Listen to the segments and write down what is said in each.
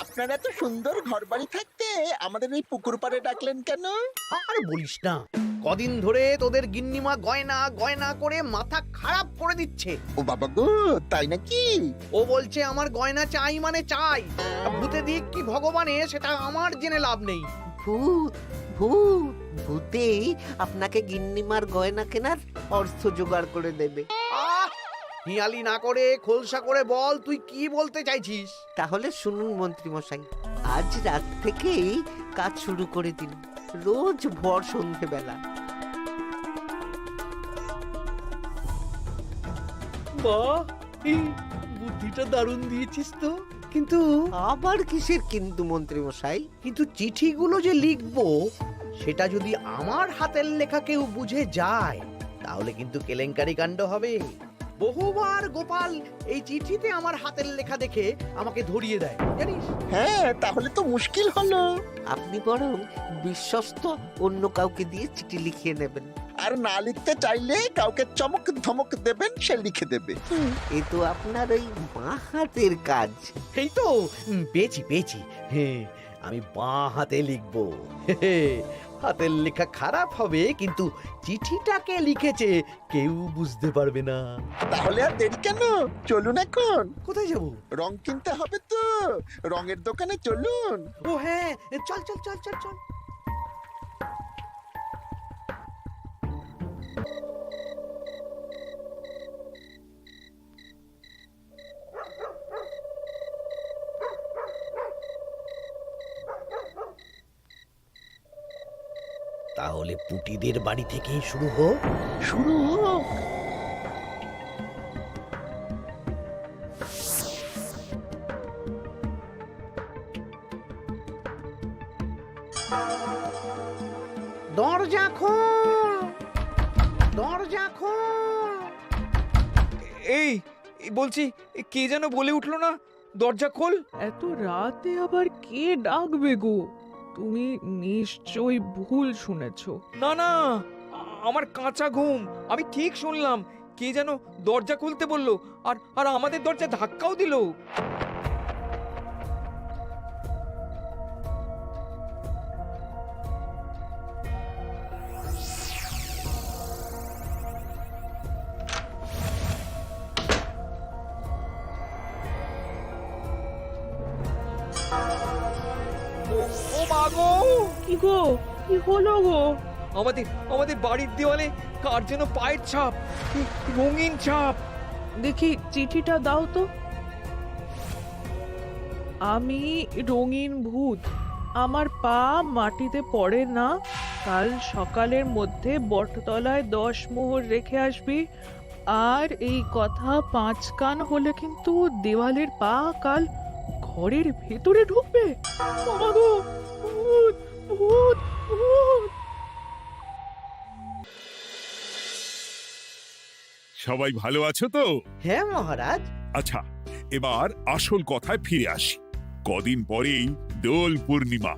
আপনারা এত সুন্দর ঘরবাড়ি থাকতে আমাদের এই পুকুর পাড়ে ডাকলেন কেন? আর বলিস না, কদিন ধরে তোদের গিন্নিমা গয়না গয়না করে মাথা খারাপ করে দিচ্ছে। ও বাবা গো, তাই নাকি? ও বলছে আমার গয়না চাই মানে চাই, ভূতে দিক কি ভগবানে সেটা আমার জেনে লাভ নেই। ভূত ভূত ভূতেই আপনাকে গিন্নিমার গয়না কেনার অর্থ জোগাড় করে দেবে। আহ, হিয়ালি না করে খোলসা করে বল তুই কি বলতে চাইছিস। তাহলে শুনুন মন্ত্রী মশাই, আজ রাত থেকেই কাজ শুরু করে দিন, রোজ ভর সন্ধেবেলা। বাহ, এই বুদ্ধিটা দারুণ দিয়েছিস তো। কিন্তু আবার কিসের কিন্তু মন্ত্রী মশাই? কিন্তু চিঠিগুলো যে লিখবো সেটা যদি আমার হাতের লেখা কেউ বুঝে যায় তাহলে কিন্তু কেলেঙ্কারি কাণ্ড হবে। বহুবার গোপাল এই চিঠিতে আমার হাতের লেখা দেখে আমাকে ধরিয়ে দেয় জানিস। হ্যাঁ, তাহলে তো মুশকিল হলো। আপনি বরং বিশ্বস্ত অন্য কাউকে দিয়ে চিঠি লিখিয়ে নেবেন। আর না লিখতে চাইলে কাউকে চমক ধমক দেবেন, সে লিখে দেবে। এ তো আপনার ওই বাঁ হাতের কাজ। এই তো পেয়েছি পেয়েছি। হ্যাঁ, আমি বাঁ হাতে লিখবো। হাতের লেখা খারাপ হবে কিন্তু চিঠিটাকে লিখেছে কেউ বুঝতে পারবে না। তাহলে আর দেরি কেন, চলুন এখন। কোথায় যাব? রং কিনতে হবে তো, রঙের দোকানে চলুন। ও হ্যাঁ, চল চল চল চল চল। তাহলে পুটিদের বাড়ি থেকেই শুরু হোক। শুরু হোক। দরজা খোল, দরজা খোল। এই বলছি, কে যেন বলে উঠলো না, দরজা খোল। এত রাতে আবার কে ডাকবে গো? তুমি নিশ্চয়ই ভুল শুনেছো। না না, আমার কাঁচা ঘুম, আমি ঠিক শুনলাম। কে যেন দরজা খুলতে বললো, আর আর আমাদের দরজা ধাক্কাও দিল। ও মা গো! কি গো, কি হলো গো? আমাদের আমাদের বাড়ির দেওয়ালে কার যেন পায়ের ছাপ, রঙিন ছাপ। দেখি চিঠিটা দাও তো। আমি রঙিন ভূত, আমার পা মাটিতে পড়ে না। কাল সকালের মধ্যে বটতলায় 10 মোহর রেখে আসবি। আর এই কথা 5 কান হলে কিন্তু দেওয়ালের পা কাল ঘরের ভেতরে ঢুকবে। বাবা গো, ভূত ভূত ভূত! সবাই ভালো আছো তো? হ্যাঁ মহারাজ। আচ্ছা, এবার আসল কথায় ফিরে আসি। কদিন পরেই দোল পূর্ণিমা।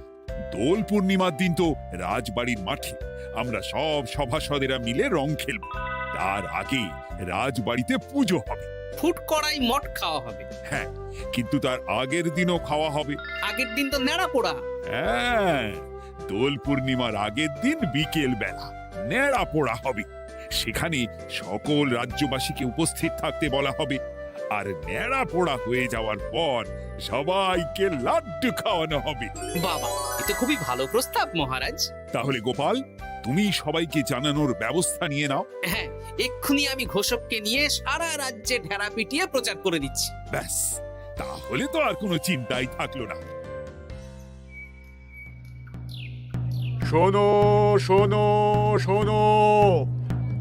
দোল পূর্ণিমার দিন তো রাজবাড়ির মাঠে আমরা সব সভাসদেরা মিলে রং খেলব। তার আগে রাজবাড়িতে পুজো হবে। ফুট কড়াই মট খাওয়া হবে। হ্যাঁ, কিন্তু তার আগের দিনও খাওয়া হবে। আগের দিন তো নেড়া পোড়া। হ্যাঁ, দোল পূর্ণিমার আগের দিন বিকেল বেলা নেড়া পোড়া হবে। সেখানে সকল রাজ্যবাসীকে উপস্থিত থাকতে বলা হবে। আর নেড়া পোড়া হয়ে যাওয়ার পর সবাইকে লাড্ডু খাওয়ানো হবে। বাবা, এটা খুবই ভালো প্রস্তাব মহারাজ। তাহলে গোপাল, তুমি সবাইকে জানানোর ব্যবস্থা নিয়ে নাও। হ্যাঁ, এক্ষুনি আমি ঘোষককে নিয়ে সারা রাজ্যে ঢেরা পিটিয়ে প্রচার করে দিচ্ছি। ব্যাস, তাহলে তো আর কোনো চিন্তাই থাকলো না। শোনো শোনো শোনো,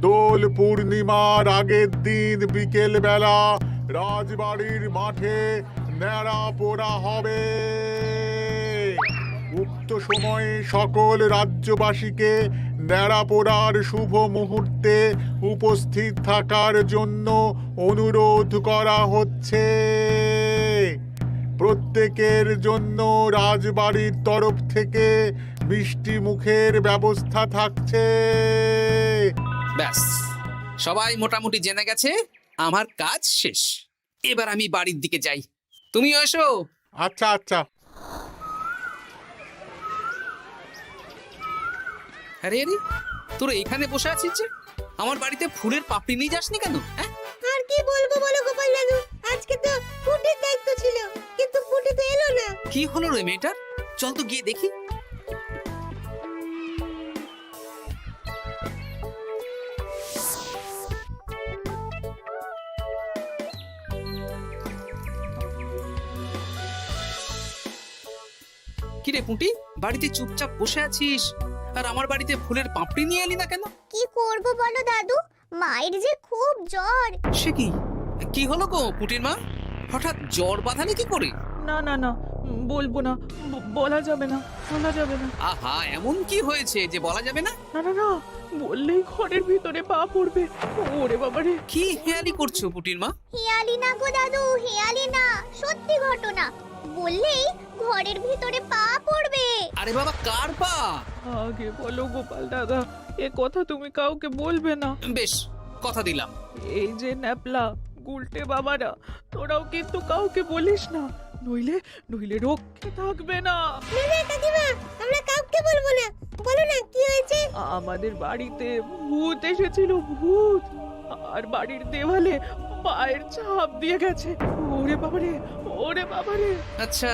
দোল পূর্ণিমার আগের দিন বিকেল বেলা রাজবাড়ির মাঠে ন্যাড়া পোড়া হবে। উক্ত সময়ে সকল রাজ্যবাসীকে ন্যাড়া পোড়ার শুভ মুহূর্তে উপস্থিত থাকার জন্য অনুরোধ করা হচ্ছে। প্রত্যেকের জন্য রাজবাড়ির তরফ থেকে মিষ্টি মুখের ব্যবস্থা থাকছে। ব্যাস, সবাই মোটামুটি জেনে গেছে আমার কাজ শেষ। এবার আমি বাড়ির দিকে যাই। তুমিও এসো। আচ্ছা আচ্ছা। আরে আরে, তোরা এখানে বসে আছিস যে? আমার বাড়িতে ফুলের পাপড়ি নিয়ে যাসনি কেন? হ্যাঁ, আর কি বলবো বলো গোপাল দাদু, আজকে তো ফুটের দায়িত্ব ছিল, কিন্তু ফুটে তো এলো না। কি হলো রে মেয়েটার? চল তো গিয়ে দেখি। কিরে পুঁটি, বাড়িতে চুপচাপ বসে আছিস আর আমার বাড়িতে ফুলের পাপড়ি নিয়ে এলি না কেন? কি করব বলো দাদু, মায়ের যে খুব জ্বর। সে কি, কি হলো গো পুঁটির মা? হঠাৎ জ্বর বাঁধালে কি করে? না না না, বলবো না, বলা যাবে না, বলা যাবে না। আহা, এমন কি হয়েছে যে বলা যাবে না? না না না, বললেই ঘরের ভিতরে পা পড়বে। ওরে বাবারে! কি হেয়ালি করছো পুঁটির মা? হেয়ালি না গো দাদু, হেয়ালি না, সত্যি ঘটনা। বললেই ঘরের ভিতরে পা পড়বে। আরে বাবা, কার পা? আগে বলো গোপাল দাদা, এ কথা তুমি কাউকে বলবে না। বেশ, কথা দিলাম। এই যে ন্যাপলা গুলটে বাবারা, তোরাও কিন্তু কাউকে বলিস না, নইলে নইলে রক্ষে থাকবে না। কাকিমা, আমরা কাউকে বলবো না। বলো না কি হয়েছে? আমাদের বাড়িতে ভূত এসেছিল, ভূত, আর বাড়ির দেওয়ালে পায়ের ছাপ দিয়ে গেছে। ওরে বাবারে, ওরে বাবারে! আচ্ছা,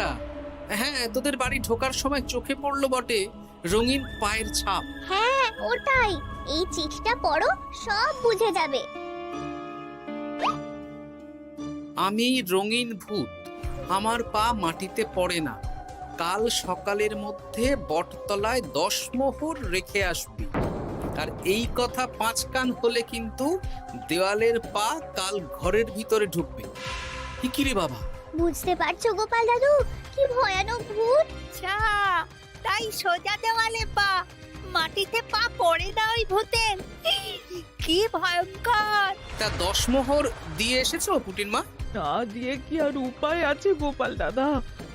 হ্যাঁ, তোদের বাড়ি ঢোকার সময় চোখে পড়লো বটে রঙিন পায়ের ছাপ। হ্যাঁ ওটাই, এই চিঠিটা পড়ো, সব বুঝে যাবে। আমি রঙিন ভূত, আমার পা মাটিতে পড়ে না, কাল সকালের মধ্যে বটতলায় 10 মোহর রেখে আসবি। আর এই কথা 5 কান হলে কিন্তু দেওয়ালের পা কাল ঘরের ভিতরে ঢুকবে। কি রে বাবা? বুঝতে পারছো গোপাল দাদু, কি ভয়ানক ভূত। তাই সোজা দেওয়ালে পা, মাটিতে পা পড়ে না ওই ভূতের। কি ভয়ঙ্কর! তা 10 মোহর দিয়ে এসেছো পুটির মা? না দিয়ে কি আর উপায় আছে গোপাল দাদা,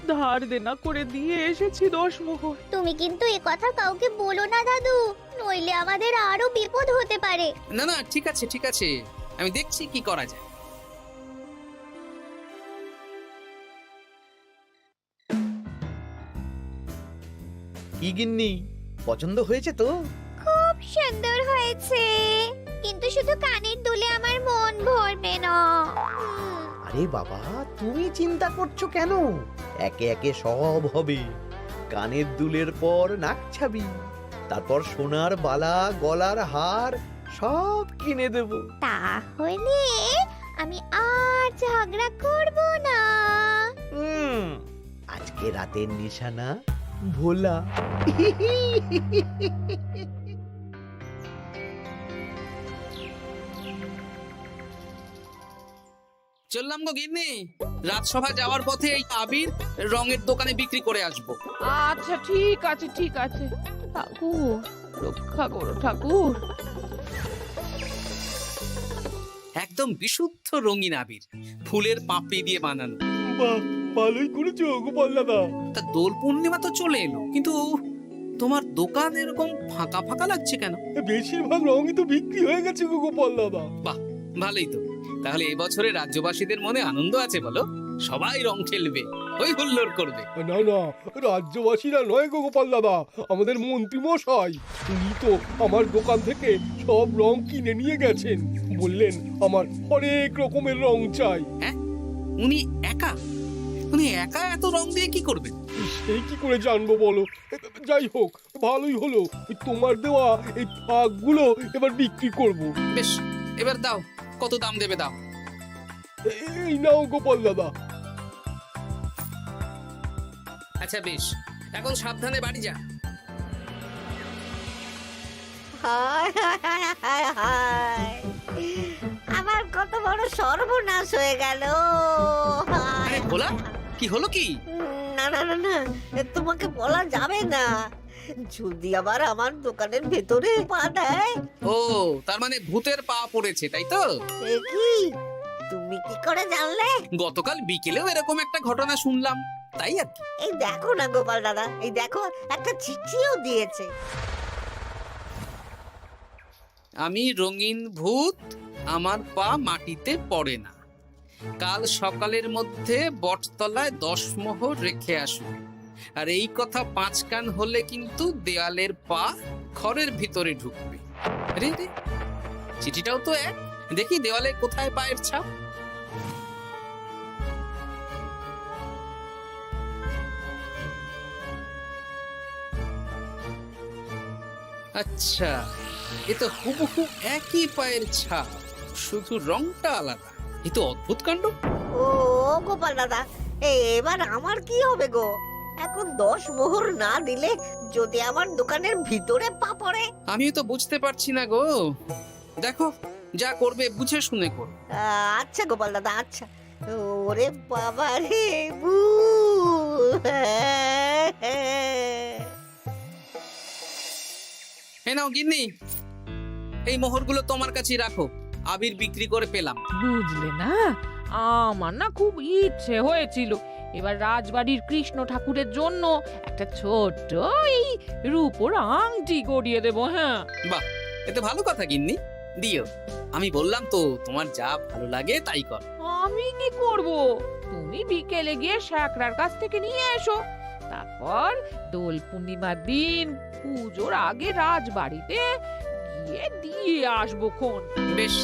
ধার দেনা করে দিয়ে এসেছি 10 মোহর। তুমি কিন্তু এ কথা কাউকে বলো না দাদু, নইলে আমাদের আরো বিপদ হতে পারে। না না, ঠিক আছে ঠিক আছে, আমি দেখছি কি করা যায়। কি গিন্নি, পছন্দ হয়েছে তো? খুব সুন্দর হয়েছে, কিন্তু শুধু কানের দুলে আমার মন ভরবে না। আরে বাবা, তুমি চিন্তা করছো কেন? একে একে সব হবে। কানের দুলের পর নাক ছাবি, তারপর সোনার বালা, গলার হার সব কিনে দেব। তাহলে আমি আর ঝগড়া করব না। আজকে রাতের নিশানা ভোলা। চললাম গো গিন্নি, রাজসভা যাওয়ার পথে এই আবির রঙের দোকানে বিক্রি করে আসবো। আচ্ছা ঠিক আছে, ঠিক আছে। ঠাকুর রক্ষা করো ঠাকুর। একদম বিশুদ্ধ রঙিন আবির, ফুলের পাপড়ি দিয়ে বানানো। ভালোই করেছো গোপাল দাদা। তা দোল পূর্ণিমা তো চলে এলো, কিন্তু তোমার দোকান এরকম ফাঁকা ফাঁকা লাগছে কেন? বেশিরভাগ রঙই তো বিক্রি হয়ে গেছে গোপাল দাদা। বাহ, ভালোই তো। তাহলে এবছরে রাজ্যবাসীদের মনে আনন্দ আছে বলো? সবাই রং খেলবে, হই হুল্লোড় করবে। না না, রাজ্যবাসীরা নয় গো গোপাল দাদা, আমাদের মন্ত্রী মশাই, উনি তো আমার দোকান থেকে সব রং কিনে নিয়ে গেছেন। বললেন আমার অনেক রকমের রং চাই। হ্যাঁ, উনি একা? উনি একা এত রং দিয়ে কি করবেন? সেই কি করে জানবো বলো? যাই হোক, ভালোই হলো, তোমার দেওয়া এই ফাঁকগুলো এবার বিক্রি করব। বেশ, এবার দাও, কত দাম দেবে দাও। এই নাও গোপাল দাদা। আচ্ছা বেশ, এখন সাবধানে বাড়ি যা। হায় হায় হায় হায় হায়, আমার কত বড় সর্বনাশ হয়ে গেল। আরে ভোলা, কি হলো কি? না না না না, তোমাকে বলা যাবে না। যদি আবার আমার দোকানের ভেতরে পা দেয়। ও, তার মানে ভূতের পা পড়েছে, তাই তো? এ কি, তুমি কি করে জানলে? গতকাল বিকেলেও এরকম একটা ঘটনা শুনলাম, তাই আর কি। এই দেখো না গোপাল দাদা, এই দেখো, একটা চিঠিও দিয়েছে। আমি রঙিন ভূত, আমার পা মাটিতে পড়ে না, কাল সকালের মধ্যে বটতলায় 10 মোহর রেখে আসবে। আর এই কথা 5 কান হলে কিন্তু দেয়ালের পা ঘরের ভিতরে ঢুকবে। রে রে, চিঠিটাও তো এক। দেখি দেওয়ালে কোথায় পায়ের ছাপ। আচ্ছা, এ তো হুবহু একই পায়ের ছাপ, শুধু রংটা আলাদা। এ তো অদ্ভুত কাণ্ড। ও গোপাল দাদা, এবার আমার কি হবে গো? এখন 10 মোহর না দিলে যদি আমার দোকানের ভিতরে পা পড়ে। আমিও তো বুঝতে পারছি না গো। দেখো, যা করবে বুঝে শুনে করো। আচ্ছা গোপাল দাদা, আচ্ছা। ওরে বাবা রে, বু এ নাও গিন্নি, এই মোহরগুলো তোমার কাছেই রাখো। আবির বিক্রি করে পেলাম। বুঝলে না, আমার না খুব ইচ্ছে হয়েছিল এবার রাজবাড়ির কৃষ্ণ ঠাকুরের জন্য একটা ছোট্ট এই রূপোর আংটি গড়িয়ে দেবো। হ্যাঁ, বাহ, এতে ভালো কথা গিন্নি, দিও। আমি বললাম তো, তোমার যা ভালো লাগে তাই কর। আমি কি করব? তুমি বিকেলে গিয়ে শ্যাকরার কাছ থেকে নিয়ে এসো, তারপর দোল পূর্ণিমার দিন পুজোর আগে রাজবাড়িতে গিয়ে দিয়ে আসবো খন। বেশ,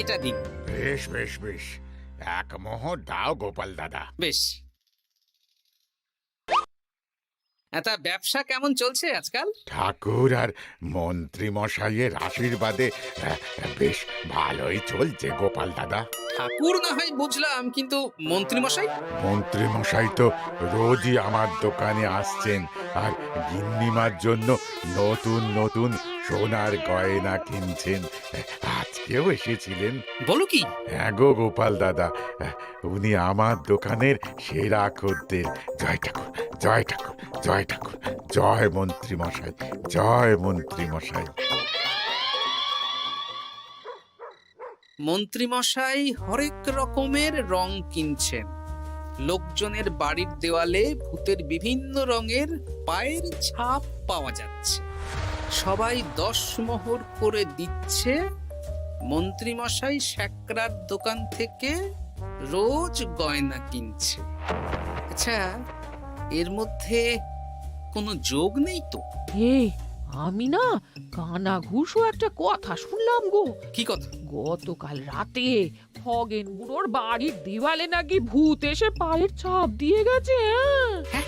এটা দিন। বেশ বেশ বেশ, 1 মোহর দাও গোপাল দাদা। বেশ। তা ব্যবসা কেমন চলছে আজকাল? ঠাকুর আর মন্ত্রী মশাইয়ের আশীর্বাদে বেশ ভালোই চলছে গোপাল দাদা। ঠাকুর না হয় বুঝলাম, কিন্তু মন্ত্রী মশাই? মন্ত্রী মশাই তো রোজই আমার দোকানে আসছেন আর গিন্নিমার জন্য নতুন নতুন সোনার গয়না কিনছেন। আজকেও এসেছিলেন। বলো কি? হ্যাঁ গো গোপাল দাদা, উনি আমার দোকানের সেরা খদ্দের। জয় ঠাকুর, জয় ঠাকুর, জয় ঠাকুর, জয় মন্ত্রী মশাই, জয় মন্ত্রী মশাই। মন্ত্রী মশাই হরেক রকমের রং কিনছেন। লোকজনের বাড়ির দেওয়ালে ভূতের বিভিন্ন রঙের পায়ের ছাপ পাওয়া যাচ্ছে। সবাই 10 মোহর করে দিচ্ছে। মন্ত্রী মশাই শ্যাকরার দোকান থেকে রোজ গয়না কিনছে। আচ্ছা, এর মধ্যে কোনো যোগ নেই তো? এই, আমি না কানা ঘুষো একটা কথা শুনলাম গো। কি কথা? গতকাল রাতে খগেন বুড়োর বাড়ির দেওয়ালে নাকি ভূত এসে পায়ের ছাপ দিয়ে গেছে। হ্যাঁ,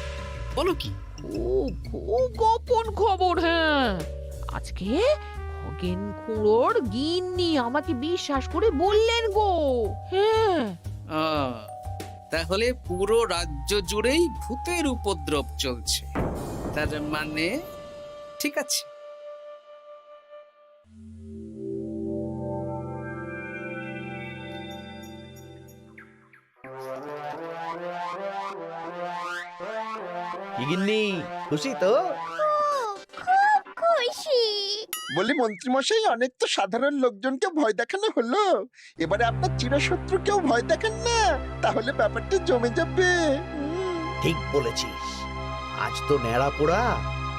বলো কি? ও খুব গোপন খবর। হ্যাঁ, আজকে খগেন খুড়োর গিন্নি আমাকে বিশ্বাস করে বললেন গো। হ্যাঁ, তাহলে পুরো রাজ্য জুড়েই ভূতের উপদ্রব চলছে। তার মানে ঠিক আছে। গিন্নি খুশি তো? খুব খুশি। বলি মন্ত্রী মশাই, অনেক তো সাধারণ লোকজনকে ভয় দেখানো হলো, এবারে আপনার চিরশত্রুকেও ভয় দেখান না, তাহলে ব্যাপারটা জমে যাবে। ঠিক বলেছিস, আজ তো ন্যাড়া পোড়া,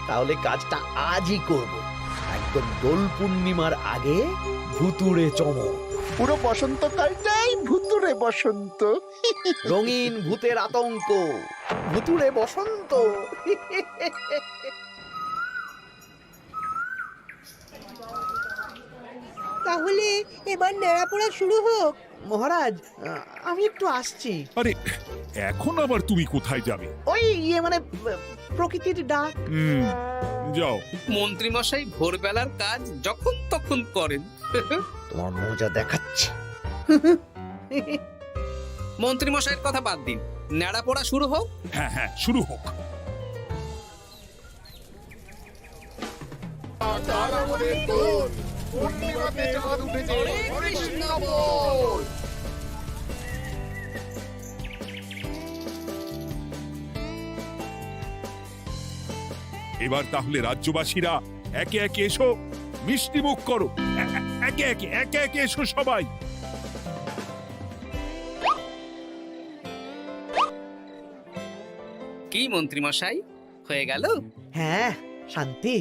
তাহলে কাজটা আজই করব। একদম দোল পূর্ণিমার আগে ভুতুড়ে চমক। পুরো বসন্তকালটাই ভুতুরে বসন্ত। রঙিন ভূতের আতঙ্ক, ভুতুড়ে বসন্ত। তাহলে এবার নেড়াপোড়া শুরু হোক। মহারাজ, আমি একটু আসছি। আরে, এখন আবার তুমি কোথায় যাবে? ওই মানে প্রকৃতির ডাক। যাও। মন্ত্রী মশাই ভোরবেলার কাজ যখন তখন করেন। তোমার মজা দেখাচ্ছে। মন্ত্রী মশাইয়ের কথা বাদ দিন, নেড়া পড়া শুরু হোক। হ্যাঁ হ্যাঁ, শুরু হোক। এবার তাহলে রাজ্যবাসীরা একে একে এসো, মিষ্টি মুখ করো। একে একে এসো সবাই। কি মন্ত্রী মশাই, হয়ে গেল? হ্যাঁ, শান্তি।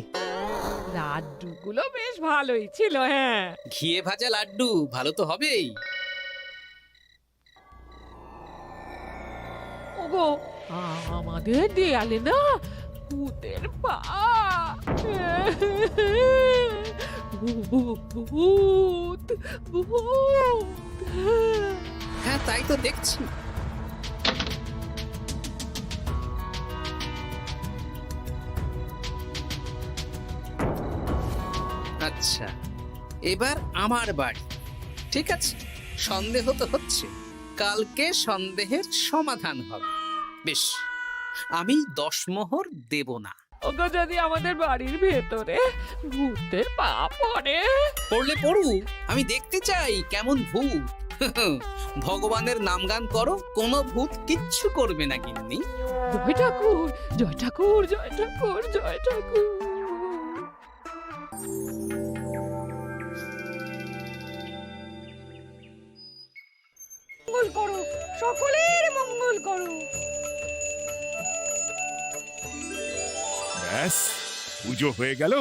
লাড্ডুগুলো বেশ ভালোই ছিল, হ্যাঁ। ঘিয়ে ভাজা লাড্ডু ভালো তো হবেই। ওগো, আমাদের দেয়ালে না ভূতের পা। ভূত ভূত। হ্যাঁ, তাই তো দেখছি। আচ্ছা, এবার আমার বাড়ি। ঠিক আছে, সন্দেহ তো হচ্ছে, কালকে সন্দেহের সমাধান হবে। বেশ, আমি 10 মোহর দেব না। ওগো, যদি আমাদের বাড়ির ভেতরে ভূতের পা পড়ে? পড়লে পড়ুক, আমি দেখতে চাই কেমন ভূত। ভগবানের নামগান করো, কোনো ভূত কিচ্ছু করবে না গিন্নি। জয় ঠাকুর, জয় ঠাকুর, জয় ঠাকুর, জয় ঠাকুর। মঙ্গল করো, সকলের মঙ্গল করো। ব্যাস, পুজো হয়ে গেল।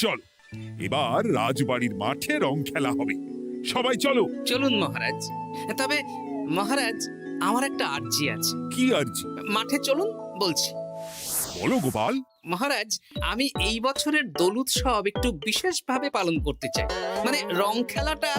চলো, এবার রাজবাড়ির মাঠে রং খেলা হবে। সবাই চলো। চলুন মহারাজ। তবে মহারাজ, আমার একটা আর্জি আছে। কি আর্জি? মাঠে চলুন বলছি। বলো গোপাল। মহারাজ, আমি এই বছরের দোল উৎসব একটু বিশেষভাবে পালন করতে চাই। মানে রং খেলাটা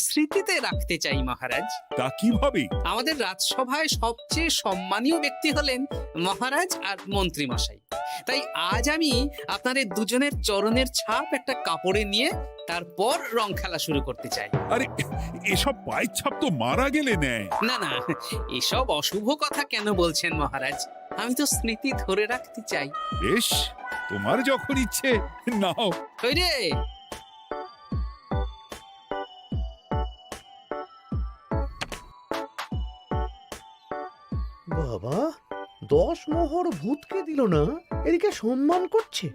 স্মৃতিতে রাখতে চাই মহারাজ। তা কিভাবে? আমাদের রাজসভায় সবচেয়ে সম্মানীয় ব্যক্তি হলেন মহারাজ আর মন্ত্রী মশাই। তাই আজ আমি আপনাদের দুজনের চরণের ছাপ একটা কাপড়ে নিয়ে তারপর রং খেলা শুরু করতে চাই। আরে, এসব পায়ের ছাপ তো মারা গেলে নেয়। না না, এসব অশুভ কথা কেন বলছেন মহারাজ? আমি তো স্মৃতি ধরে রাখতে চাই। বেশ, তোমার যখন ইচ্ছে নাও। ওই রে, বাবা, 10 মোহর ভূতকে দিল না, এদিকে সম্মান করছে।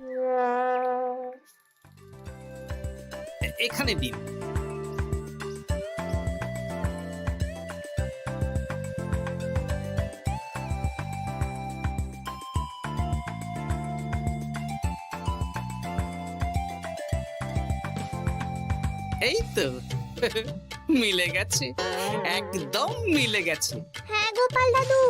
এখানে দিন। এই তো মিলে গেছে, একদম মিলে গেছে। হ্যাঁ গোপাল দাদু,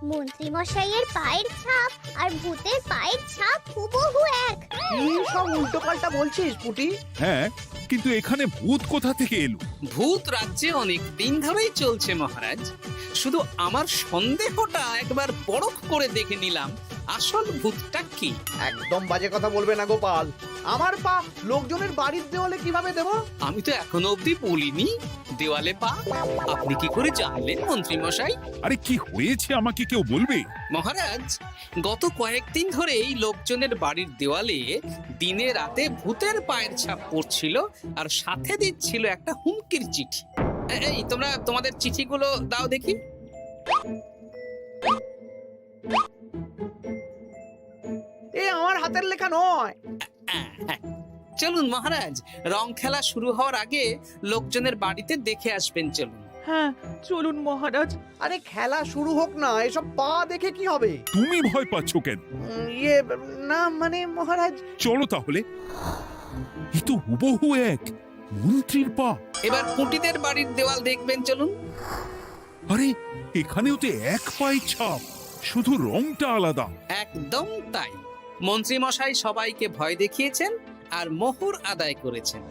মন্ত্রী মশাইয়ের পায়ের ছাপ আর ভূতের পায়ের ছাপ হুবহু এক। কি সব উল্টো পাল্টা বলছিস পুটি? হ্যাঁ, কিন্তু এখানে ভূত কোথা থেকে এলো? ভূত রাজ্যে অনেক দিন ধরেই চলছে মহারাজ। শুধু আমার সন্দেহটা একবার পরখ করে দেখে নিলাম, আসল ভূতটা কি। একদম বাজে কথা বলবে না গোপাল। আমার পা লোকজনের বাড়ির দেওয়ালে কিভাবে দেব? আমি তো এখনো অবধি বলিনি দেওয়ালে পা। আপনি কি করে জানলেন মন্ত্রী মশাই? আরে, কি হয়েছে আমাকে কেউ বলবে? মহারাজ, গত কয়েকদিন ধরেই লোকজনের বাড়ির দেওয়ালে দিনে রাতে ভূতের পায়ের ছাপ পড়ছিল, আর সাথে দিচ্ছিল একটা হুমকির চিঠি। এই তোমরা তোমাদের চিঠিগুলো দাও দেখি। এ আমার হাতের লেখা নয়। চলুন মহারাজ, রং খেলা শুরু হওয়ার আগে লোকজনের বাড়িতে দেখে আসবেন। চলুন। হ্যাঁ, চলুন মহারাজ। আরে খেলা শুরু হোক না, এসব পা দেখে কি হবে? তুমি ভয় পাচ্ছ কেন? ইয়ে, না মানে মহারাজ। চলো তাহলে। এ তো হুবহু এক মন্ত্রীর পা। এবার পুঁটিদের বাড়ির দেওয়াল দেখবেন। চলুন। আরে, এখানেও তো এক পায়ের ছাপ, শুধু রংটা আলাদা। একদম তাই। মন্ত্রী মশাই সবাইকে ভয় দেখিয়েছেন আর মোহর আদায় করেছেন।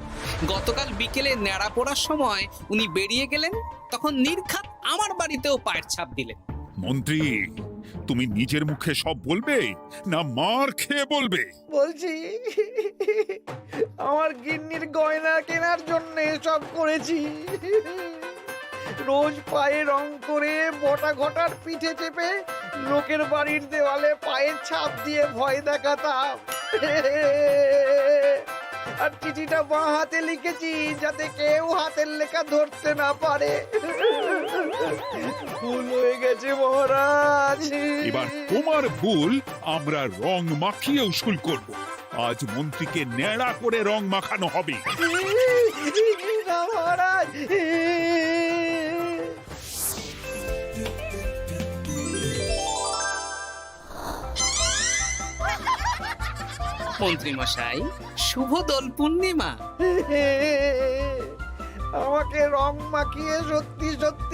গতকাল বিকেলে ন্যাড়া পড়ার সময় উনি বেরিয়ে গেলেন, তখন নির্ঘাত আমার বাড়িতেও পায়ের ছাপ দিলেন। মন্ত্রী, তুমি নিজের মুখে সব বলবে না মার খেয়ে বলবে? বলছি, আমার গিন্নির গয়না কেনার জন্য সব করেছি। রোজ পায়ে রং করে বটা ঘটার পিঠে চেপে লোকের বাড়ির দেওয়ালে পায়ের ছাপ দিয়ে ভয় দেখাতাম। আর চিঠিটা বাঁ হাতে লিখেছি যাতে কেউ হাতের লেখা ধরতে না পারে। ভুল হয়ে গেছে মহারাজ। এবার তোমার ভুল আমরা রং মাখিয়ে উসুল করব। আজ মন্ত্রীকে ন্যাড়া করে রং মাখানো হবে। না মহারাজ। মন্ত্রী মশাই, শুভ দোল পূর্ণিমা। আমাকে রং মাখিয়ে সত্যি সত্যি